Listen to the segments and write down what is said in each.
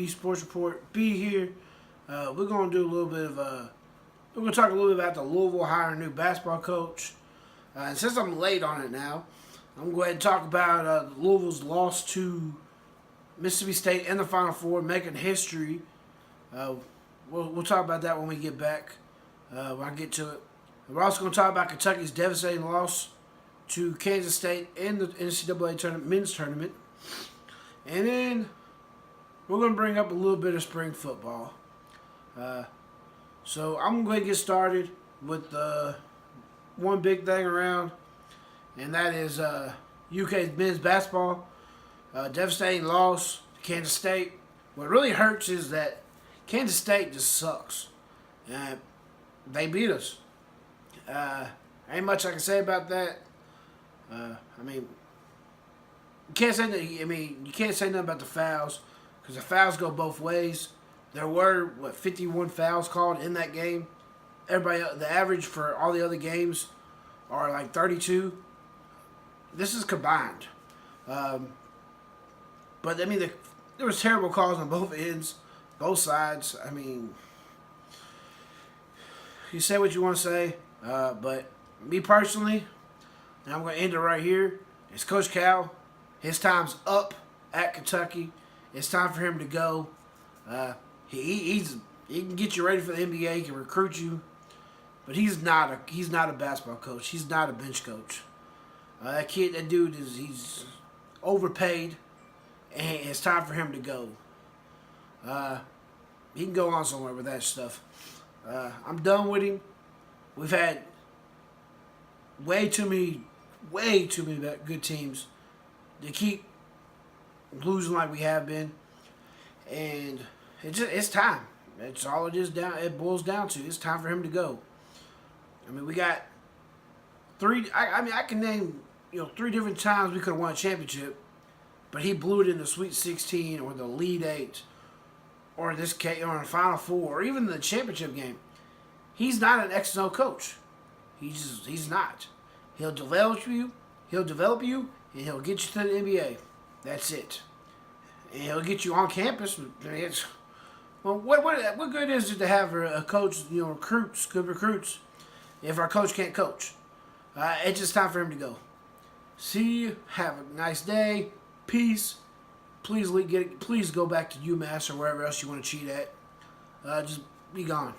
B Sports Report. B here. We're gonna do a little bit of we're gonna talk a little bit about the Louisville hiring a new basketball coach. And since I'm late on it now, I'm going to go ahead and talk about Louisville's loss to Mississippi State in the Final Four, making history. We'll talk about that when we get back. When I get to it, we're also going to talk about Kentucky's devastating loss to Kansas State in the NCAA tournament, men's tournament. And then we're going to bring up a little bit of spring football. So I'm going to get started with one big thing around, and that is UK's men's basketball. Devastating loss to Kansas State. What really hurts is that Kansas State just sucks. They beat us. Ain't much I can say about that. You can't say you can't say nothing about the fouls, because the fouls go both ways. There were 51 fouls called in that game. The average for all the other games are like 32. This is combined. But there was terrible calls on both ends, both sides. You say what you want to say, but me personally, and I'm going to end it right here. It's Coach Cal. His time's up at Kentucky. It's time for him to go. He can get you ready for the NBA. He can recruit you, but he's not a basketball coach. He's not a bench coach. That dude he's overpaid, and it's time for him to go. He can go on somewhere with that stuff. I'm done with him. We've had way too many good teams to keep losing like we have been, and it's time. That's all it is. It boils down to. It's time for him to go. We got three. I can name 3 different times we could have won a championship, but he blew it in the Sweet 16 or the Elite 8 or in the Final Four or even the championship game. He's not an X and O coach. He's not. He'll develop you, and he'll get you to the NBA. That's it. And he'll get you on campus. What good is it to have a coach, good recruits, if our coach can't coach? It's just time for him to go. See you. Have a nice day. Peace. Please go back to UMass or wherever else you want to cheat at. Just be gone.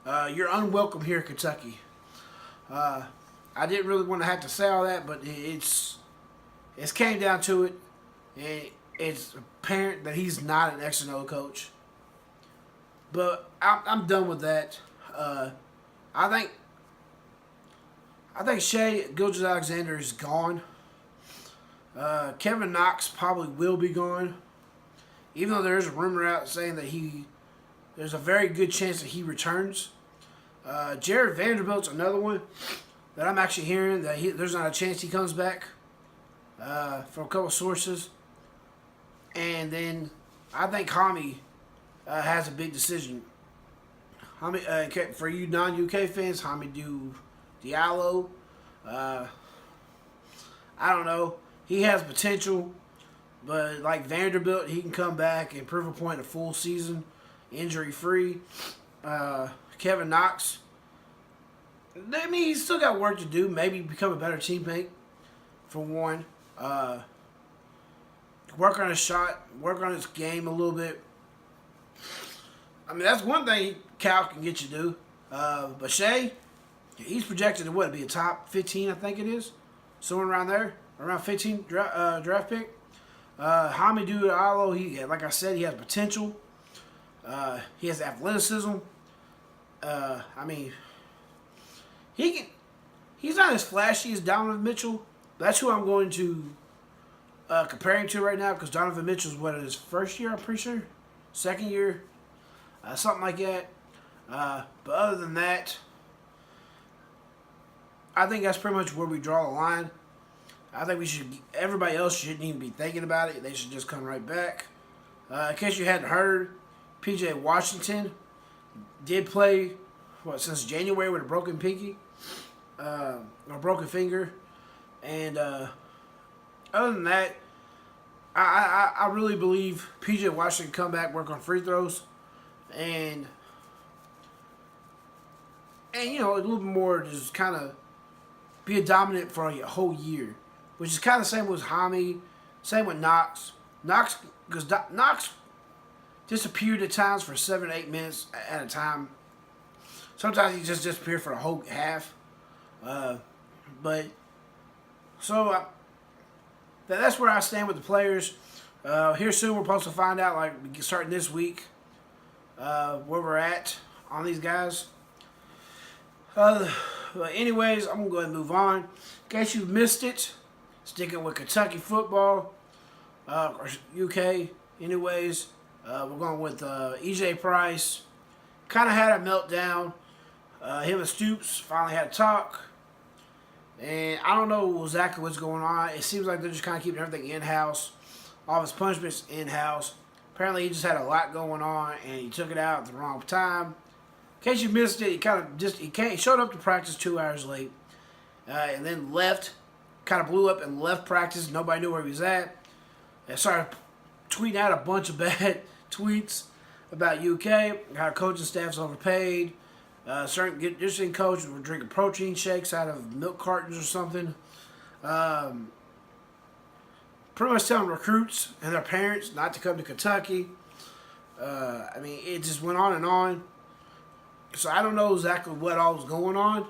You're unwelcome here in Kentucky. I didn't really want to have to say all that, but it's came down to it. And it's apparent that he's not an X and O coach. But I'm done with that. I think Shea Gilgeous-Alexander is gone. Kevin Knox probably will be gone, even though there is a rumor out saying that there's a very good chance that he returns. Jared Vanderbilt's another one that I'm actually hearing that there's not a chance he comes back, from a couple sources. And then I think Hami has a big decision. For you non-UK fans, Hamidou Diallo. I don't know. He has potential, but like Vanderbilt, he can come back and prove a point a full season, injury-free. Kevin Knox, he's still got work to do. Maybe become a better teammate, for one. Work on his shot, work on his game a little bit. That's one thing Cal can get you to do. But Shea, he's projected to be a top 15, I think it is. Somewhere around there. Around 15 draft pick. Hamidou Diallo, like I said, he has potential. He has athleticism. He's not as flashy as Donovan Mitchell. That's who I'm going to compare him to right now, because Donovan Mitchell's his first year, I'm pretty sure. Second year. Something like that. But other than that, I think that's pretty much where we draw the line. I think everybody else shouldn't even be thinking about it. They should just come right back. In case you hadn't heard, PJ Washington did play, since January with a broken pinky, or broken finger. And other than that, I really believe PJ Washington come back, work on free throws, and you know, a little bit more, just kind of be a dominant for a whole year, which is kind of the same with Jaime, same with Knox. Because Knox disappeared at times for 7 or 8 minutes at a time. Sometimes he just disappeared for a whole half. But so that's where I stand with the players. Here soon we're supposed to find out, like starting this week, where we're at on these guys. But anyways, I'm gonna go ahead and move on. In case you missed it, sticking with Kentucky football, or UK. Anyways, we're going with EJ Price. Kind of had a meltdown. Him and Stoops finally had a talk. And I don't know exactly what's going on. It seems like they're just kind of keeping everything in-house. All of his punishments in-house. Apparently he just had a lot going on and he took it out at the wrong time. In case you missed it, he showed up to practice 2 hours late. And then left. Kind of blew up and left practice. Nobody knew where he was at. And started tweeting out a bunch of bad tweets about UK. How coaching staff's overpaid. Certain coaches were drinking protein shakes out of milk cartons or something. Pretty much telling recruits and their parents not to come to Kentucky. I mean, it just went on and on. So I don't know exactly what all was going on.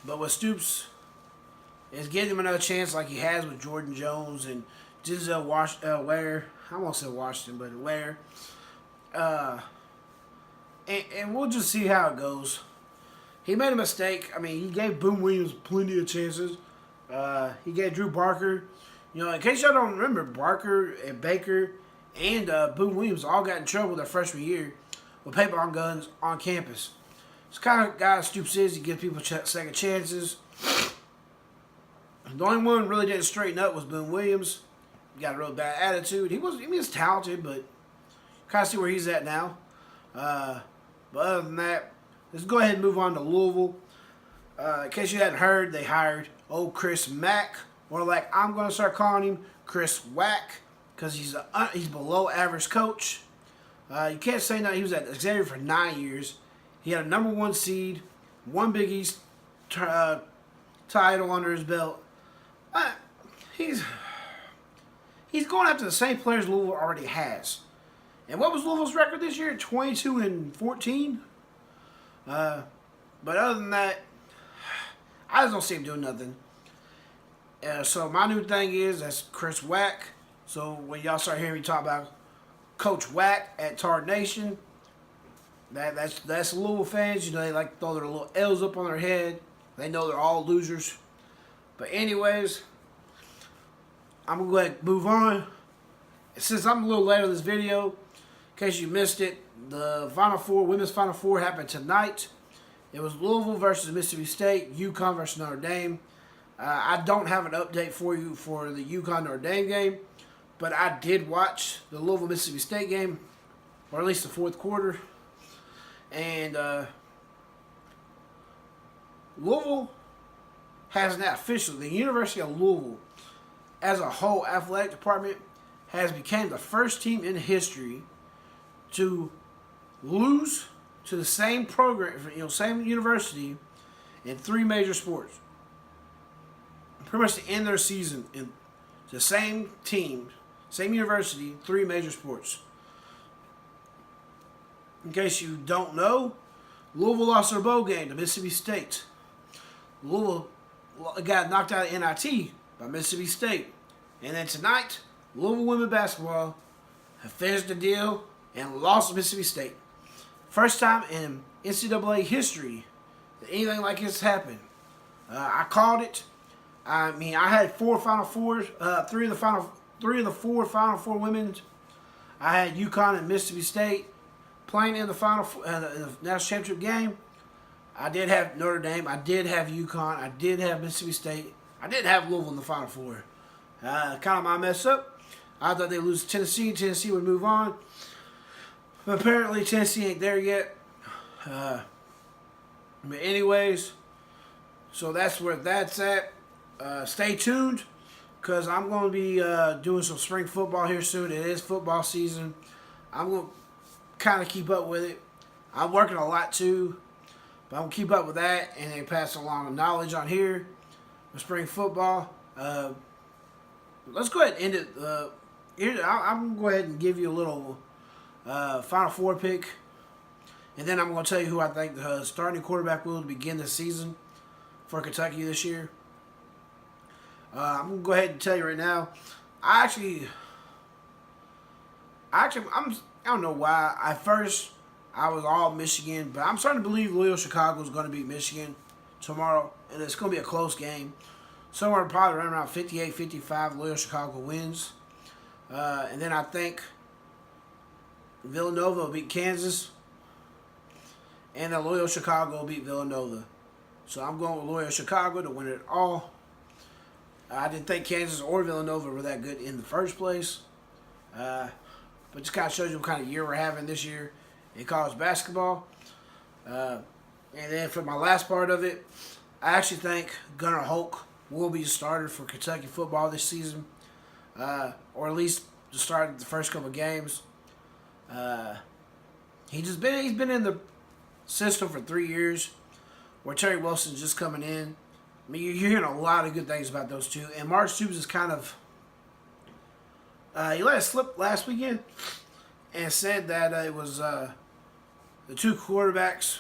But with Stoops, is giving him another chance like he has with Jordan Jones and Denzel Ware. I won't say Washington, but Ware. And we'll just see how it goes. He made a mistake. I mean, he gave Boone Williams plenty of chances. He gave Drew Barker. You know, in case y'all don't remember, Barker and Baker and Boone Williams all got in trouble their freshman year with paper on guns on campus. It's kind of guy Stoops is. He gives people second chances. The only one who really didn't straighten up was Boone Williams. He got a real bad attitude. He was talented, but kind of see where he's at now. But other than that, let's go ahead and move on to Louisville. In case you hadn't heard, they hired old Chris Mack, or like I'm going to start calling him Chris Wack, because he's below average coach. You can't say nothing. He was at Xavier for 9 years. He had a #1 seed, one Big East title under his belt. He's going after the same players Louisville already has. And what was Louisville's record this year? 22-14. But other than that, I just don't see him doing nothing. So my new thing is that's Chris Wack. So when y'all start hearing me talk about Coach Wack at Tard Nation, that's Louisville fans. You know, they like to throw their little L's up on their head. They know they're all losers. But anyways, I'm going to go ahead and move on. Since I'm a little late on this video, in case you missed it, the women's Final Four happened tonight. It was Louisville versus Mississippi State, UConn versus Notre Dame. I don't have an update for you for the UConn-Notre Dame game, but I did watch the Louisville-Mississippi State game, or at least the fourth quarter. And Louisville has now officially, the University of Louisville, as a whole athletic department, has become the first team in history to lose to the same program, same university in 3 major sports. Pretty much to end their season in the same team, same university, 3 major sports. In case you don't know, Louisville lost their bowl game to Mississippi State. Louisville got knocked out of NIT by Mississippi State. And then tonight, Louisville women basketball have finished the deal and lost to Mississippi State. First time in NCAA history that anything like this happened. I called it. I mean, I had 4 Final Fours, 3 of the 4 Final Four women. I had UConn and Mississippi State playing in the in the national championship game. I did have Notre Dame. I did have UConn. I did have Mississippi State. I didn't have Louisville in the Final Four. Kind of my mess up. I thought they'd lose to Tennessee. Tennessee would move on. But apparently Tennessee ain't there yet. But anyways, so that's where that's at. Stay tuned. because I'm going to be doing some spring football here soon. It is football season. I'm going to kind of keep up with it. I'm working a lot too, but I'm going to keep up with that and then pass along knowledge on here with spring football. Let's go ahead and end it. I'm going to go ahead and give you a little Final Four pick, and then I'm going to tell you who I think the starting quarterback will begin the season for Kentucky this year. I'm going to go ahead and tell you right now. I don't know why. At first, I was all Michigan, but I'm starting to believe Loyola Chicago is going to beat Michigan tomorrow, and it's going to be a close game. Somewhere probably around 58-55, Loyola Chicago wins. And then I think Villanova will beat Kansas, and then Loyola Chicago will beat Villanova. So I'm going with Loyola Chicago to win it all. I didn't think Kansas or Villanova were that good in the first place. But just kind of shows you what kind of year we're having this year in college basketball. And then for my last part of it, I actually think Gunnar Hoke will be the starter for Kentucky football this season, or at least to start the first couple of games. He's been in the system for 3 years, where Terry Wilson's just coming in. I mean, you're hearing a lot of good things about those two, and Mark Stoops is kind of he let it slip last weekend and said that it was the two quarterbacks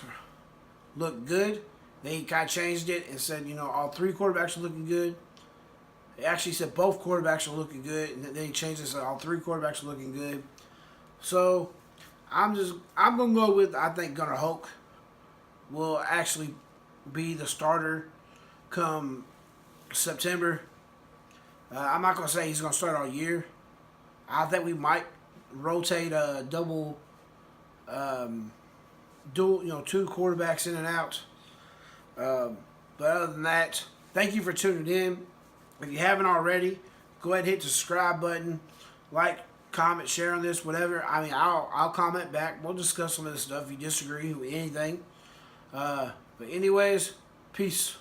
looked good. Then he kind of changed it and said, all three quarterbacks are looking good. He actually said both quarterbacks are looking good, and then he changed it and said all three quarterbacks are looking good. So I'm gonna go with, I think Gunnar Hoke will actually be the starter come September. I'm not gonna say he's gonna start all year. I think we might rotate a dual, two quarterbacks in and out. But other than that, thank you for tuning in. If you haven't already, go ahead and hit the subscribe button, like, comment, share on this, whatever. I mean, I'll comment back. We'll discuss some of this stuff if you disagree with anything. But anyways, peace.